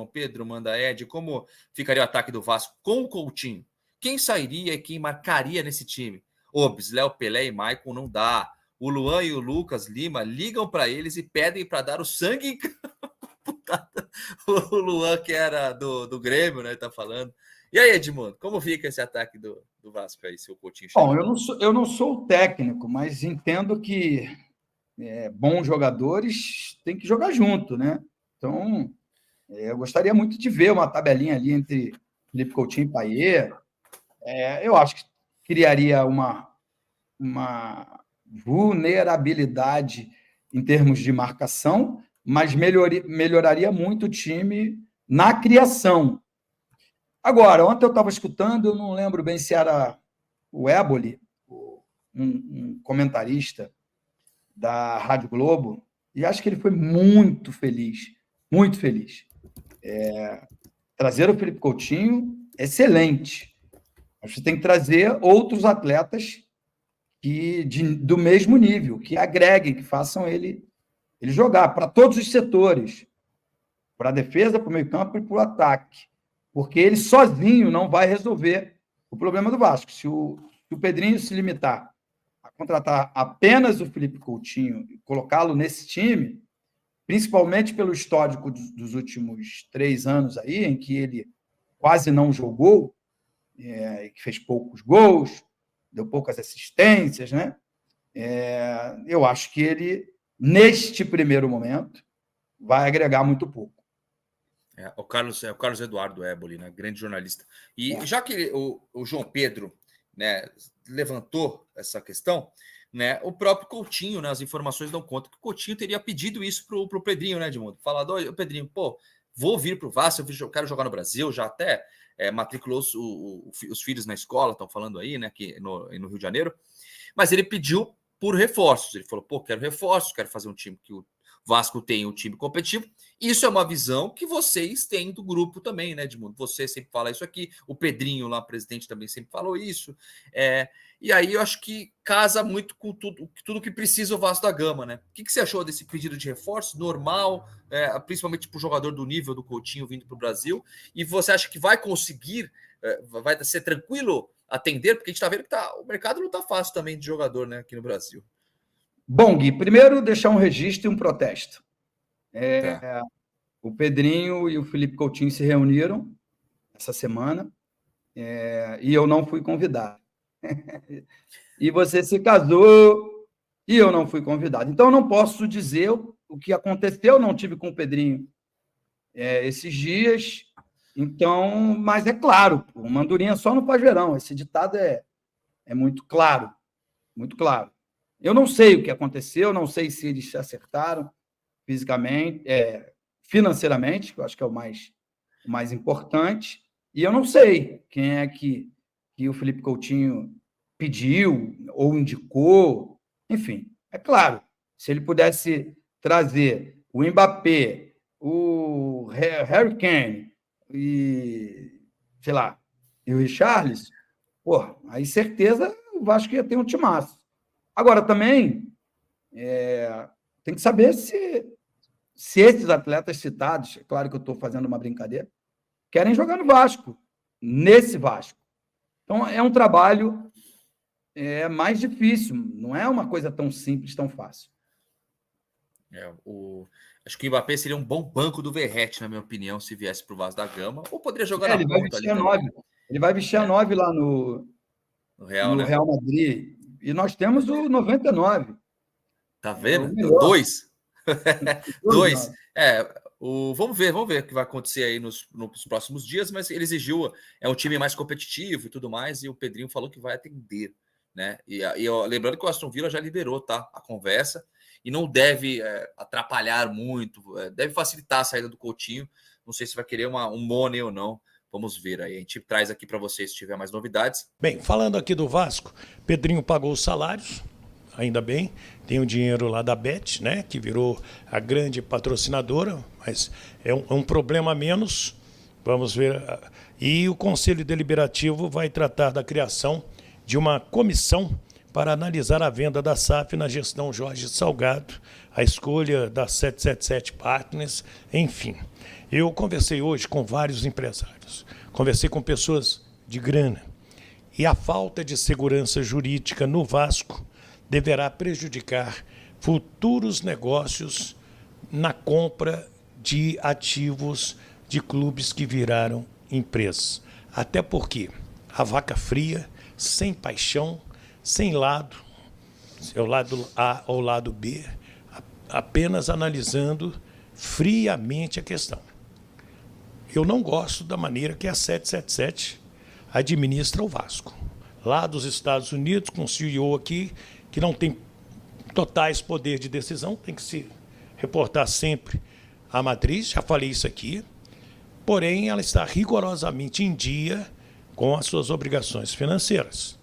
João Pedro, manda Ed, como ficaria o ataque do Vasco com o Coutinho? Quem sairia e quem marcaria nesse time? Obs, Léo, Pelé e Maicon não dá. O Luan e o Lucas Lima ligam para eles e pedem para dar o sangue em campo. O Luan, que era do Grêmio, né? Tá falando. E aí, Edmundo, como fica esse ataque do Vasco aí, seu Coutinho? Bom, eu não sou o técnico, mas entendo que bons jogadores têm que jogar junto, né? Então, eu gostaria muito de ver uma tabelinha ali entre Felipe Coutinho e Payet. Eu acho que criaria uma vulnerabilidade em termos de marcação, mas melhoraria muito o time na criação. Agora, ontem eu estava escutando, eu não lembro bem se era o Éboli, um comentarista da Rádio Globo, e acho que ele foi muito feliz, muito feliz. Trazer o Felipe Coutinho, excelente. Mas você tem que trazer outros atletas do mesmo nível, que agreguem, que façam ele jogar para todos os setores, para a defesa, para o meio-campo e para o ataque. Porque ele sozinho não vai resolver o problema do Vasco. Se o Pedrinho se limitar a contratar apenas o Felipe Coutinho e colocá-lo nesse time, principalmente pelo histórico dos últimos 3 anos aí, em que ele quase não jogou, que fez poucos gols, deu poucas assistências, né? Eu acho que ele, neste primeiro momento, vai agregar muito pouco. O Carlos Eduardo Éboli, né? Grande jornalista. E já que o João Pedro, né, levantou essa questão, né, o próprio Coutinho, né, as informações dão conta que o Coutinho teria pedido isso pro Pedrinho, né, Edmundo? Falado, olha, Pedrinho, vou vir pro Vasco, eu quero jogar no Brasil, já até matriculou os filhos na escola, estão falando aí, né, aqui no Rio de Janeiro, mas ele pediu por reforços, ele falou, quero reforços, quero fazer um time que o Vasco tem um time competitivo. Isso é uma visão que vocês têm do grupo também, né, Edmundo? Você sempre fala isso aqui, o Pedrinho lá, presidente, também sempre falou isso. E aí eu acho que casa muito com tudo que precisa o Vasco da Gama, né? O que você achou desse pedido de reforço? Normal, principalmente para o jogador do nível do Coutinho vindo para o Brasil? E você acha que vai conseguir, vai ser tranquilo atender? Porque a gente está vendo que o mercado não está fácil também de jogador, né, aqui no Brasil. Bom, Gui, primeiro deixar um registro e um protesto. O Pedrinho e o Felipe Coutinho se reuniram essa semana e eu não fui convidado. E você se casou e eu não fui convidado. Então, eu não posso dizer o que aconteceu, não tive com o Pedrinho esses dias. Então, mas é claro, o Mandurinha só não faz verão. Esse ditado é muito claro, muito claro. Eu não sei o que aconteceu, não sei se eles se acertaram fisicamente, financeiramente, que eu acho que é o mais importante, e eu não sei quem é que o Felipe Coutinho pediu ou indicou. Enfim, é claro, se ele pudesse trazer o Mbappé, o Harry Kane e, sei lá, e o Richarlison, aí certeza o Vasco ia ter um timaço. Agora, também, tem que saber se esses atletas citados, é claro que eu estou fazendo uma brincadeira, querem jogar no Vasco, nesse Vasco. Então, é um trabalho mais difícil, não é uma coisa tão simples, tão fácil. Acho que o Mbappé seria um bom banco do Verratti, na minha opinião, se viesse para o Vasco da Gama, ou poderia jogar na ponta ali também. Ele vai vestir a 9 lá no Real Madrid. E nós temos o 99. Tá vendo? 2. 2. Vamos ver o que vai acontecer aí nos próximos dias, mas ele exigiu, um time mais competitivo e tudo mais, e o Pedrinho falou que vai atender, né? E lembrando que o Aston Villa já liberou, tá, a conversa, e não deve atrapalhar muito, deve facilitar a saída do Coutinho. Não sei se vai querer um money ou não. Vamos ver aí, a gente traz aqui para vocês se tiver mais novidades. Bem, falando aqui do Vasco, Pedrinho pagou os salários, ainda bem, tem o dinheiro lá da Bet, né, que virou a grande patrocinadora, mas é um problema a menos, vamos ver. E o Conselho Deliberativo vai tratar da criação de uma comissão para analisar a venda da SAF na gestão Jorge Salgado, a escolha da 777 Partners, enfim. Eu conversei hoje com vários empresários, conversei com pessoas de grana, e a falta de segurança jurídica no Vasco deverá prejudicar futuros negócios na compra de ativos de clubes que viraram empresas. Até porque a vaca fria, sem paixão, sem lado, o lado A ou lado B, apenas analisando friamente a questão. Eu não gosto da maneira que a 777 administra o Vasco. Lá dos Estados Unidos, com o CEO aqui, que não tem totais poder de decisão, tem que se reportar sempre à matriz, já falei isso aqui, porém ela está rigorosamente em dia com as suas obrigações financeiras.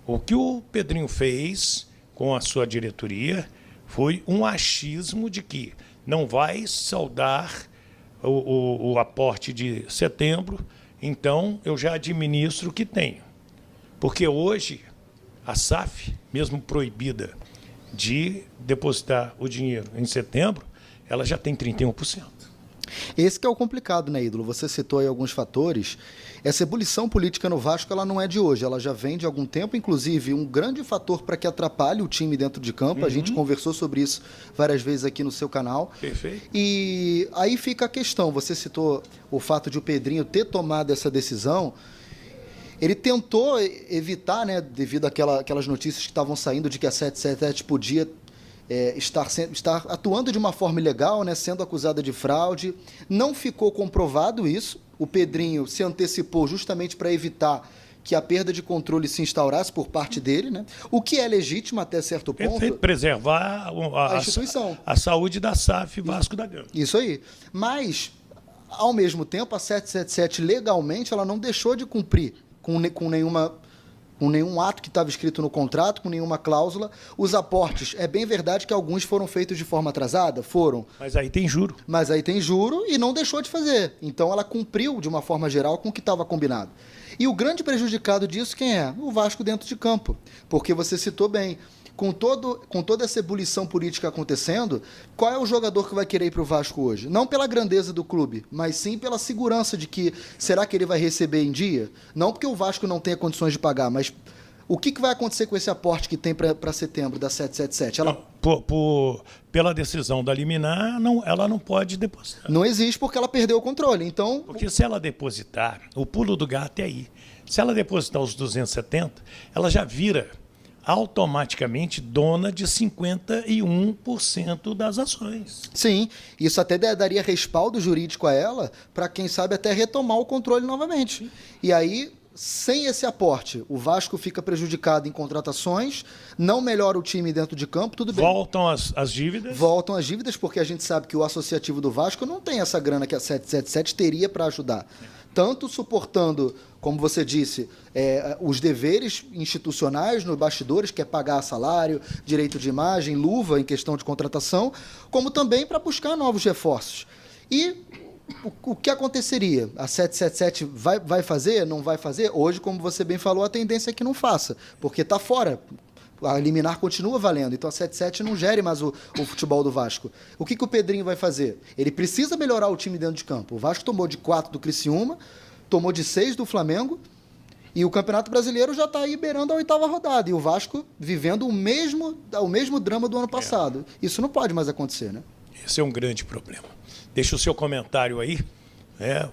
O que o Pedrinho fez com a sua diretoria foi um achismo de que não vai saldar o aporte de setembro, então eu já administro o que tenho. Porque hoje a SAF, mesmo proibida de depositar o dinheiro em setembro, ela já tem 31%. Esse que é o complicado, né, Ídolo? Você citou aí alguns fatores. Essa ebulição política no Vasco, ela não é de hoje, ela já vem de algum tempo, inclusive um grande fator para que atrapalhe o time dentro de campo. A gente conversou sobre isso várias vezes aqui no seu canal. Perfeito. E aí fica a questão, você citou o fato de o Pedrinho ter tomado essa decisão. Ele tentou evitar, né, devido àquelas notícias que estavam saindo de que a 777 podia estar atuando de uma forma ilegal, né, sendo acusada de fraude. Não ficou comprovado isso. O Pedrinho se antecipou justamente para evitar que a perda de controle se instaurasse por parte dele, né? O que é legítimo até certo ponto. Perfeito, preservar a instituição, a saúde da SAF Vasco da Gama. Isso aí. Mas, ao mesmo tempo, a 777 legalmente ela não deixou de cumprir com nenhum ato que estava escrito no contrato, com nenhuma cláusula. Os aportes, é bem verdade que alguns foram feitos de forma atrasada, foram. Mas aí tem juro. E não deixou de fazer. Então ela cumpriu, de uma forma geral, com o que estava combinado. E o grande prejudicado disso, quem é? O Vasco dentro de campo. Porque você citou bem, com toda essa ebulição política acontecendo, qual é o jogador que vai querer ir para o Vasco hoje? Não pela grandeza do clube, mas sim pela segurança de que, será que ele vai receber em dia? Não porque o Vasco não tenha condições de pagar, mas o que vai acontecer com esse aporte que tem para setembro da 777? Pela decisão da liminar, ela não pode depositar. Não existe porque ela perdeu o controle. Então, porque se ela depositar, o pulo do gato é aí. Se ela depositar os 270, ela já vira automaticamente dona de 51% das ações. Sim, isso até daria respaldo jurídico a ela para, quem sabe, até retomar o controle novamente. E aí, sem esse aporte, o Vasco fica prejudicado em contratações, não melhora o time dentro de campo, tudo bem. Voltam as dívidas? Voltam as dívidas, porque a gente sabe que o associativo do Vasco não tem essa grana que a 777 teria para ajudar. Tanto suportando, como você disse, os deveres institucionais nos bastidores, que é pagar salário, direito de imagem, luva em questão de contratação, como também para buscar novos reforços. E o que aconteceria? A 777 vai fazer? Não vai fazer? Hoje, como você bem falou, a tendência é que não faça, porque está fora. A liminar continua valendo, então a 77 não gere mais o futebol do Vasco. O que o Pedrinho vai fazer? Ele precisa melhorar o time dentro de campo. O Vasco tomou de 4 do Criciúma, tomou de 6 do Flamengo, e o Campeonato Brasileiro já está aí beirando a 8ª rodada, e o Vasco vivendo o mesmo drama do ano passado. Isso não pode mais acontecer, né? Esse é um grande problema. Deixa o seu comentário aí.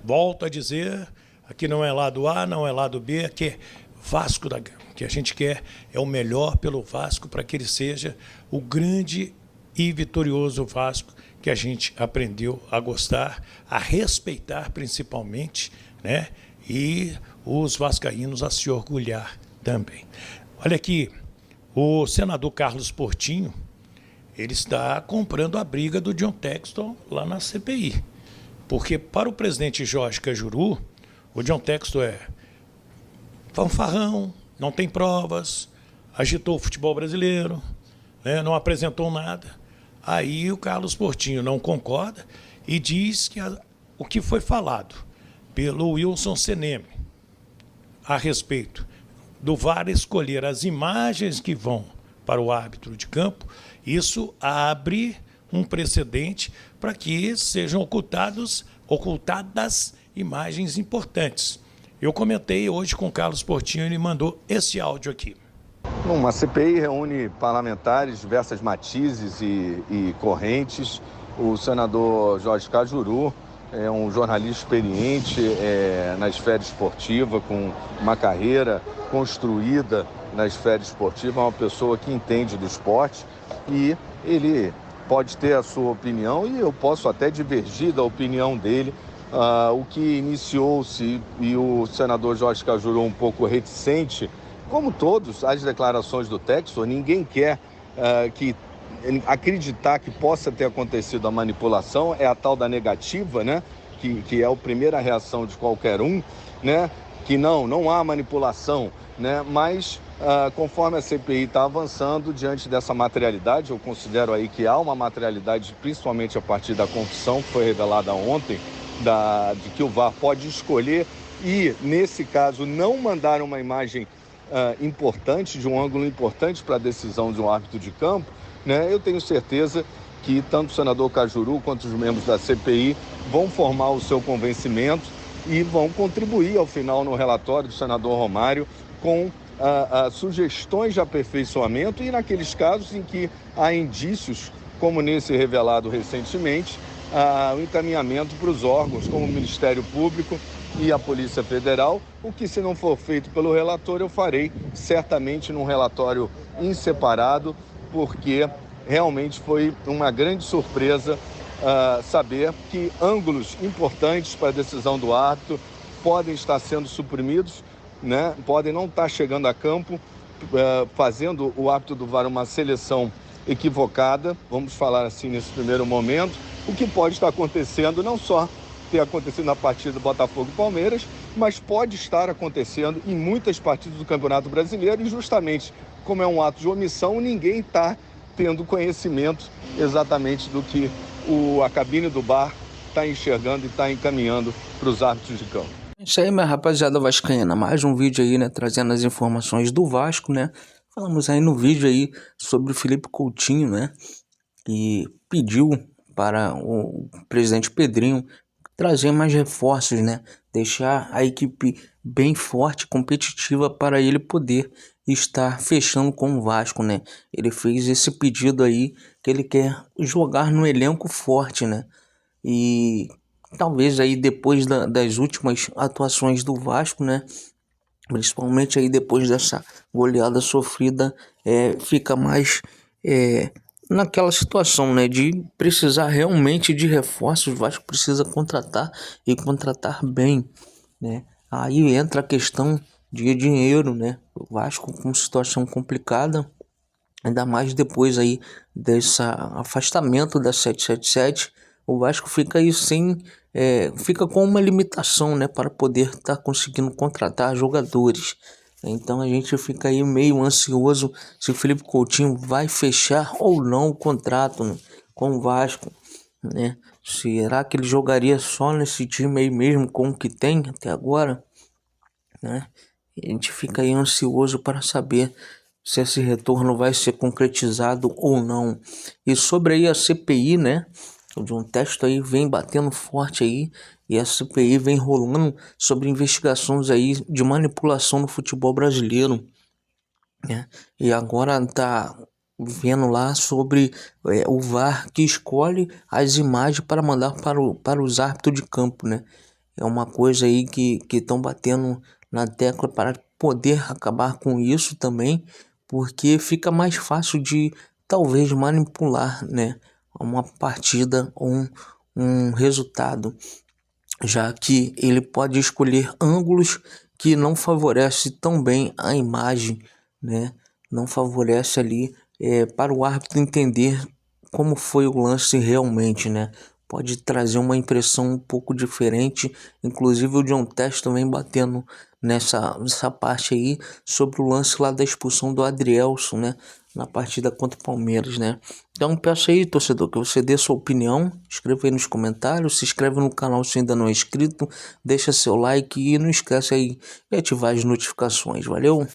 Volto a dizer, aqui não é lado A, não é lado B, aqui é Vasco da Gama. O que a gente quer é o melhor pelo Vasco para que ele seja o grande e vitorioso Vasco que a gente aprendeu a gostar, a respeitar principalmente, né? E os vascaínos a se orgulhar também. Olha aqui, o senador Carlos Portinho, ele está comprando a briga do John Textor lá na CPI. Porque para o presidente Jorge Cajuru, o John Textor é fanfarrão, não tem provas, agitou o futebol brasileiro, né, não apresentou nada. Aí o Carlos Portinho não concorda e diz que o que foi falado pelo Wilson Seneme a respeito do VAR escolher as imagens que vão para o árbitro de campo, isso abre um precedente para que sejam ocultadas imagens importantes. Eu comentei hoje com o Carlos Portinho, ele mandou esse áudio aqui. Uma CPI reúne parlamentares, diversas matizes e correntes. O senador Jorge Cajuru é um jornalista experiente na esfera esportiva, com uma carreira construída na esfera esportiva, é uma pessoa que entende do esporte e ele pode ter a sua opinião e eu posso até divergir da opinião dele. O que iniciou-se e o senador Jorge Cajuru um pouco reticente, como todos, as declarações do Textor, ninguém quer acreditar que possa ter acontecido a manipulação, é a tal da negativa, né? Que é a primeira reação de qualquer um, né? Que não há manipulação, né? Mas conforme a CPI está avançando diante dessa materialidade, eu considero aí que há uma materialidade, principalmente a partir da confissão que foi revelada ontem, de que o VAR pode escolher e, nesse caso, não mandar uma imagem importante, de um ângulo importante para a decisão de um árbitro de campo, né? Eu tenho certeza que tanto o senador Cajuru quanto os membros da CPI vão formar o seu convencimento e vão contribuir, ao final, no relatório do senador Romário, com sugestões de aperfeiçoamento e naqueles casos em que há indícios, como nesse revelado recentemente, o encaminhamento para os órgãos como o Ministério Público e a Polícia Federal, o que, se não for feito pelo relator, eu farei certamente num relatório separado, porque realmente foi uma grande surpresa saber que ângulos importantes para a decisão do árbitro podem estar sendo suprimidos, né? Podem não estar chegando a campo, fazendo o árbitro do VAR uma seleção equivocada, vamos falar assim nesse primeiro momento, o que pode estar acontecendo, não só ter acontecido na partida do Botafogo e Palmeiras, mas pode estar acontecendo em muitas partidas do Campeonato Brasileiro e justamente como é um ato de omissão, ninguém está tendo conhecimento exatamente do que a cabine do VAR está enxergando e está encaminhando para os árbitros de campo. Isso aí, minha rapaziada vascaína, mais um vídeo aí, né, trazendo as informações do Vasco, né? Falamos aí no vídeo aí sobre o Felipe Coutinho, né? Que pediu para o presidente Pedrinho trazer mais reforços, né? Deixar a equipe bem forte, competitiva para ele poder estar fechando com o Vasco, né? Ele fez esse pedido aí que ele quer jogar no elenco forte, né? E talvez aí depois das últimas atuações do Vasco, né? Principalmente aí depois dessa goleada sofrida, fica mais naquela situação, né, de precisar realmente de reforços. O Vasco precisa contratar e contratar bem, né? Aí entra a questão de dinheiro, né? O Vasco com situação complicada, ainda mais depois aí desse afastamento da 777, o Vasco fica aí fica com uma limitação, né, para poder estar conseguindo contratar jogadores. Então a gente fica aí meio ansioso se o Felipe Coutinho vai fechar ou não o contrato, né, com o Vasco, né? Será que ele jogaria só nesse time aí mesmo com o que tem até agora, né? A gente fica aí ansioso para saber se esse retorno vai ser concretizado ou não. E sobre aí a CPI, né? O John Textor aí vem batendo forte aí e a CPI vem rolando sobre investigações aí de manipulação no futebol brasileiro, né? E agora tá vendo lá sobre o VAR que escolhe as imagens para mandar para os árbitros de campo, né? É uma coisa aí que estão batendo na tecla para poder acabar com isso também, porque fica mais fácil de talvez manipular, né, uma partida ou um resultado, já que ele pode escolher ângulos que não favorecem tão bem a imagem, né? Não favorece ali para o árbitro entender como foi o lance realmente, né? Pode trazer uma impressão um pouco diferente. Inclusive o John Textor vem batendo nessa parte aí sobre o lance lá da expulsão do Adrielson, né, na partida contra o Palmeiras, né? Então peço aí, torcedor, que você dê sua opinião, escreva aí nos comentários, se inscreve no canal se ainda não é inscrito, deixa seu like e não esquece aí de ativar as notificações, valeu?